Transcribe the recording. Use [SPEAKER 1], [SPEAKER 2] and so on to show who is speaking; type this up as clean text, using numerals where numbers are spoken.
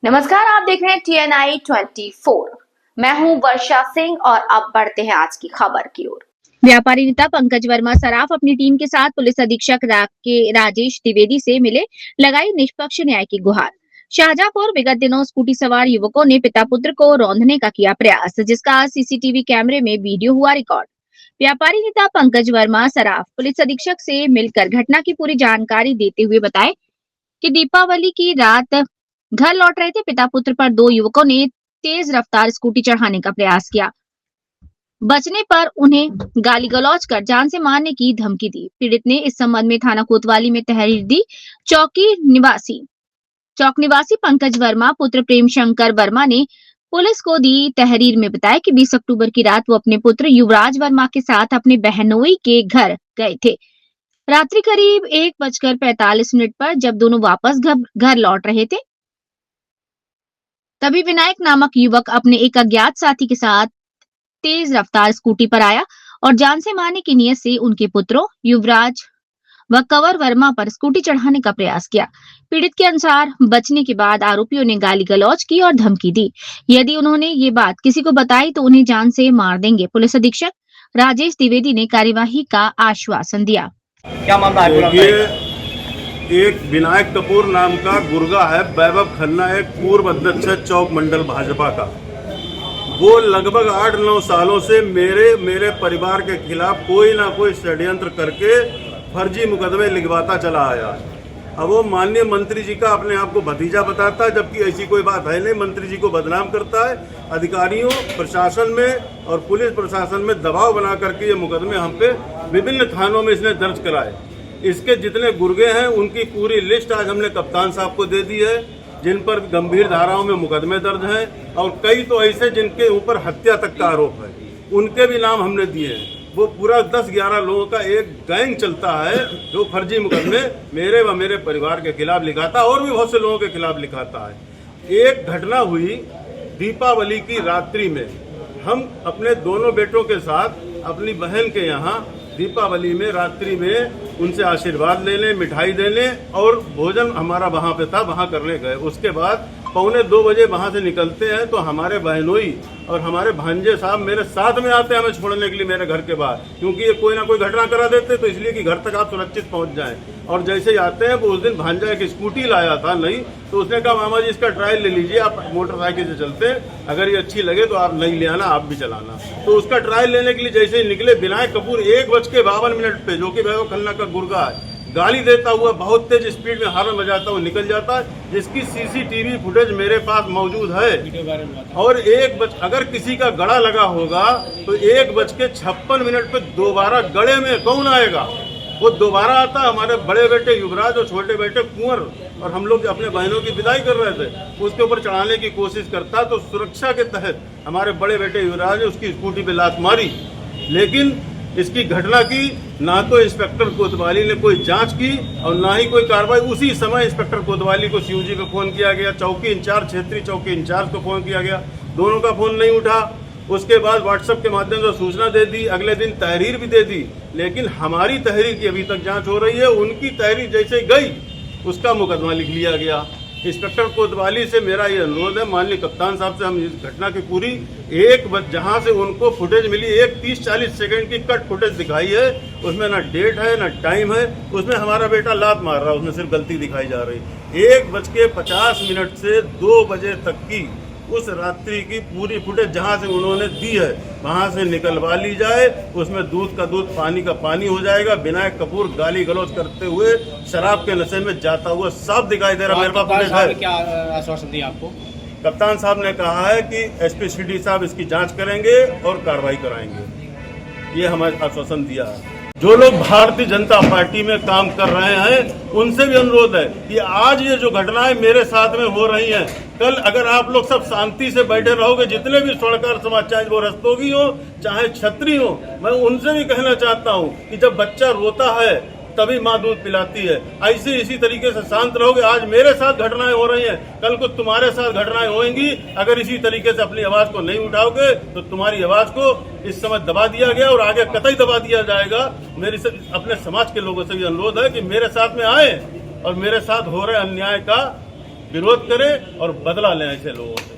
[SPEAKER 1] नमस्कार, आप देख रहे हैं TNI 24। मैं हूं वर्षा सिंह और अब बढ़ते हैं आज की खबर की ओर।
[SPEAKER 2] व्यापारी नेता पंकज वर्मा सराफ अपनी टीम के साथ पुलिस अधीक्षक राजेश द्विवेदी से मिले, लगाई निष्पक्ष न्याय की गुहार। शाहजहांपुर विगत दिनों स्कूटी सवार युवकों ने पिता पुत्र को रौंदने का किया प्रयास, जिसका सीसीटीवी कैमरे में वीडियो हुआ रिकॉर्ड। व्यापारी नेता पंकज वर्मा सराफ पुलिस अधीक्षक से मिलकर घटना की पूरी जानकारी देते हुए बताए कि दीपावली की रात घर लौट रहे थे पिता पुत्र पर दो युवकों ने तेज रफ्तार स्कूटी चढ़ाने का प्रयास किया। बचने पर उन्हें गाली गलौज कर जान से मारने की धमकी दी। पीड़ित ने इस संबंध में थाना कोतवाली में तहरीर दी। चौक निवासी पंकज वर्मा पुत्र प्रेम शंकर वर्मा ने पुलिस को दी तहरीर में बताया कि 20 अक्टूबर की रात वो अपने पुत्र युवराज वर्मा के साथ अपने बहनोई के घर गए थे। रात्रि करीब 1:45 पर जब दोनों वापस घर लौट रहे थे, तभी विनायक नामक युवक अपने एक अज्ञात साथी के साथ तेज रफ्तार स्कूटी पर आया और जान से मारने की नियत से उनके पुत्रों युवराज व कंवर वर्मा पर स्कूटी चढ़ाने का प्रयास किया। पीड़ित के अनुसार बचने के बाद आरोपियों ने गाली गलौज की और धमकी दी। यदि उन्होंने ये बात किसी को बताई तो उन्हें जान से मार देंगे। पुलिस अधीक्षक राजेश द्विवेदी ने कार्यवाही का आश्वासन दिया।
[SPEAKER 3] क्या मामला है?
[SPEAKER 4] एक विनायक कपूर नाम का गुर्गा है, वैभव खन्ना एक पूर्व अध्यक्ष चौक मंडल भाजपा का। वो लगभग 8-9 सालों से मेरे परिवार के खिलाफ कोई ना कोई षड्यंत्र करके फर्जी मुकदमे लिखवाता चला आया। अब वो माननीय मंत्री जी का अपने आप को भतीजा बताता है, जबकि ऐसी कोई बात है नहीं। मंत्री जी को बदनाम करता है। अधिकारियों प्रशासन में और पुलिस प्रशासन में दबाव बना करके ये मुकदमे हम पे विभिन्न थानों में इसने दर्ज कराए। इसके जितने गुर्गे हैं उनकी पूरी लिस्ट आज हमने कप्तान साहब को दे दी है, जिन पर गंभीर धाराओं में मुकदमे दर्ज हैं, और कई तो ऐसे जिनके ऊपर हत्या तक का आरोप है, उनके भी नाम हमने दिए हैं। वो पूरा 10-11 लोगों का एक गैंग चलता है जो फर्जी मुकदमे मेरे व मेरे परिवार के खिलाफ लिखाता है और भी बहुत से लोगों के खिलाफ लिखाता है। एक घटना हुई दीपावली की रात्रि में, हम अपने दोनों बेटों के साथ अपनी बहन के यहाँ दीपावली में रात्रि में उनसे आशीर्वाद लेने, मिठाई देने और भोजन हमारा वहाँ पे था, वहाँ करने गए। उसके बाद 1:45 बजे वहाँ से निकलते हैं तो हमारे बहनोई और हमारे भांजे साहब मेरे साथ में आते हैं हमें छोड़ने के लिए मेरे घर के बाहर, क्योंकि ये कोई ना कोई घटना करा देते तो इसलिए कि घर तक आप सुरक्षित पहुँच जाएं। और जैसे ही आते हैं वो उस दिन भांजा एक स्कूटी लाया था नई, तो उसने कहा मामा जी इसका ट्रायल ले लीजिए, आप मोटरसाइकिल से चलते हैं, अगर ये अच्छी लगे तो आप नहीं ले आना, आप भी चलाना। तो उसका ट्रायल लेने के लिए जैसे ही निकले, विनायक कपूर 1:52 पे, जो कि वैभव खन्ना का गुर्गा है, गाली देता हुआ बहुत तेज स्पीड में हॉर्न बजाता हुआ निकल जाता है, जिसकी सीसीटीवी फुटेज मेरे पास मौजूद है। और अगर किसी का गड़ा लगा होगा तो 1:56 पे दोबारा गड़े में कौन आएगा? वो दोबारा आता। हमारे बड़े बेटे युवराज और छोटे बेटे कुंवर और हम लोग अपने बहनों की विदाई कर रहे थे, उसके ऊपर चढ़ाने की कोशिश करता, तो सुरक्षा के तहत हमारे बड़े बेटे युवराज ने उसकी स्कूटी पे लात मारी। लेकिन इसकी घटना की ना तो इंस्पेक्टर कोतवाली ने कोई जांच की और ना ही कोई कार्रवाई। उसी समय इंस्पेक्टर कोतवाली को सीओजी को फोन किया गया, चौकी इंचार्ज, क्षेत्रीय चौकी इंचार्ज को फोन किया गया, दोनों का फोन नहीं उठा। उसके बाद व्हाट्सएप के माध्यम से सूचना दे दी, अगले दिन तहरीर भी दे दी, लेकिन हमारी तहरीर की अभी तक जांच हो रही है। उनकी तहरीर जैसे गई उसका मुकदमा लिख लिया गया। इंस्पेक्टर कोतवाली से मेरा ये अनुरोध है, माननीय कप्तान साहब से, हम इस घटना की पूरी जहां से उनको फुटेज मिली, 30-40 सेकंड की कट फुटेज दिखाई है, उसमें ना डेट है ना टाइम है, उसमें हमारा बेटा लात मार रहा है, उसमें सिर्फ गलती दिखाई जा रही। 1:50 से 2 बजे तक की उस रात्रि की पूरी फुटेज जहां से उन्होंने दी है वहां से निकलवा ली जाए। उसमें दूध का दूध, पानी का पानी हो जाएगा। विनायक कपूर गाली गलौज करते हुए शराब के नशे में जाता हुआ साफ दिखाई दे रहा। मेरे पास फुटेज है।
[SPEAKER 3] क्या आश्वासन दिया आपको?
[SPEAKER 4] कप्तान साहब ने कहा है कि एसपी सिटी साहब इसकी जांच करेंगे और कार्रवाई कराएंगे, ये हमें आश्वासन दिया है। जो लोग भारतीय जनता पार्टी में काम कर रहे हैं उनसे भी अनुरोध है कि आज ये जो घटनाएं मेरे साथ में हो रही हैं, कल अगर आप लोग सब शांति से बैठे रहोगे, जितने भी स्वर्णकार समाज, चाहे वो रस्तोगी हो चाहे छत्री हो, मैं उनसे भी कहना चाहता हूं कि जब बच्चा रोता है तभी माँ दूध पिलाती है। ऐसे इसी तरीके से शांत रहोगे। आज मेरे साथ घटनाएं हो रही हैं, कल को तुम्हारे साथ घटनाएं होंगी। अगर इसी तरीके से अपनी आवाज को नहीं उठाओगे तो तुम्हारी आवाज को इस समय दबा दिया गया और आगे कतई दबा दिया जाएगा। मेरी अपने समाज के लोगों से भी अनुरोध है कि मेरे साथ में आए और मेरे साथ हो रहे अन्याय का विरोध करें और बदला लें ऐसे लोगों से।